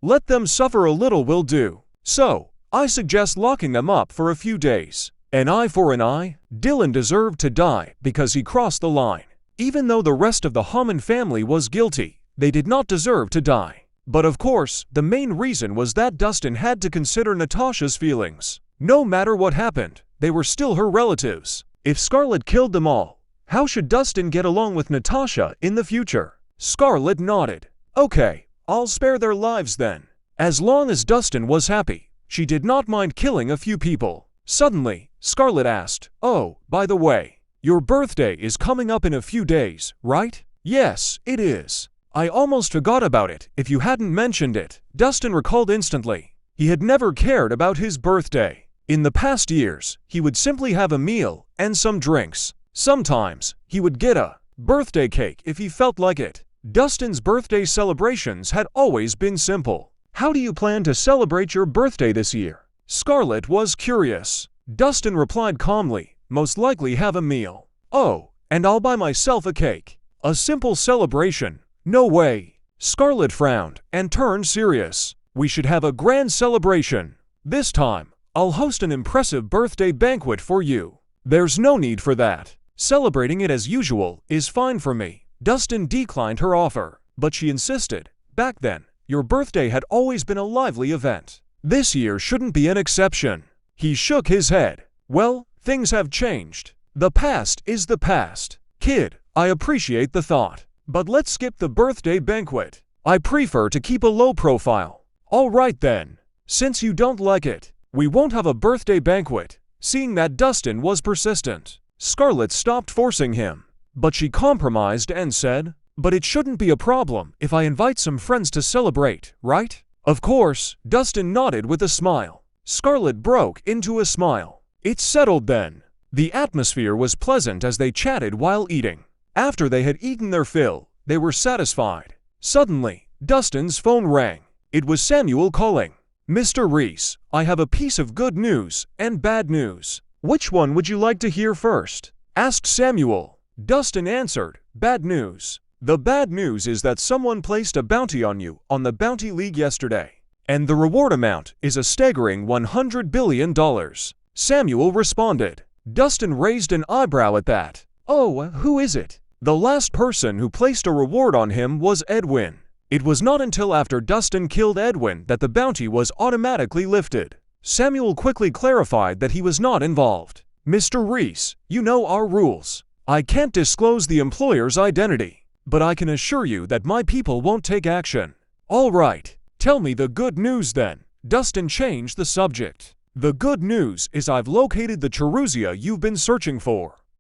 Let them suffer a little will do. So, I suggest locking them up for a few days. An eye for an eye? Dylan deserved to die because he crossed the line. Even though the rest of the Hammond family was guilty, they did not deserve to die. But of course, the main reason was that Dustin had to consider Natasha's feelings. No matter what happened, they were still her relatives. If Scarlett killed them all, how should Dustin get along with Natasha in the future? Scarlett nodded. Okay, I'll spare their lives then. As long as Dustin was happy, she did not mind killing a few people. Suddenly, Scarlett asked, "Oh, by the way, your birthday is coming up in a few days, right?" "Yes, it is. I almost forgot about it if you hadn't mentioned it." Dustin recalled instantly. He had never cared about his birthday. In the past years, he would simply have a meal and some drinks. Sometimes, he would get a birthday cake if he felt like it. Dustin's birthday celebrations had always been simple. "How do you plan to celebrate your birthday this year?" Scarlett was curious. Dustin replied calmly, "Most likely have a meal. Oh, and I'll buy myself a cake. A simple celebration. No way." Scarlett frowned and turned serious. "We should have a grand celebration. This time, I'll host an impressive birthday banquet for you." "There's no need for that. Celebrating it as usual is fine for me." Dustin declined her offer, but she insisted. "Back then, your birthday had always been a lively event. This year shouldn't be an exception." He shook his head. "Well, things have changed. The past is the past. Kid, I appreciate the thought, but let's skip the birthday banquet. I prefer to keep a low profile." "All right then. Since you don't like it, we won't have a birthday banquet." Seeing that Dustin was persistent, Scarlett stopped forcing him. But she compromised and said, "But it shouldn't be a problem if I invite some friends to celebrate, right?" "Of course." Dustin nodded with a smile. Scarlett broke into a smile. "It's settled then." The atmosphere was pleasant as they chatted while eating. After they had eaten their fill, they were satisfied. Suddenly, Dustin's phone rang. It was Samuel calling. "Mr. Reese, I have a piece of good news and bad news. Which one would you like to hear first?" asked Samuel. Dustin answered, "Bad news. The bad news is that someone placed a bounty on you on the Bounty League yesterday, and the reward amount is a staggering $100 billion. Samuel responded. Dustin raised an eyebrow at that. "Oh, who is it?" The last person who placed a reward on him was Edwin. It was not until after Dustin killed Edwin that the bounty was automatically lifted. Samuel quickly clarified that he was not involved. "Mr. Reese, you know our rules. I can't disclose the employer's identity, but I can assure you that my people won't take action." "All right, tell me the good news then." Dustin changed the subject. "The good news is I've located the Cherusia you've been searching for.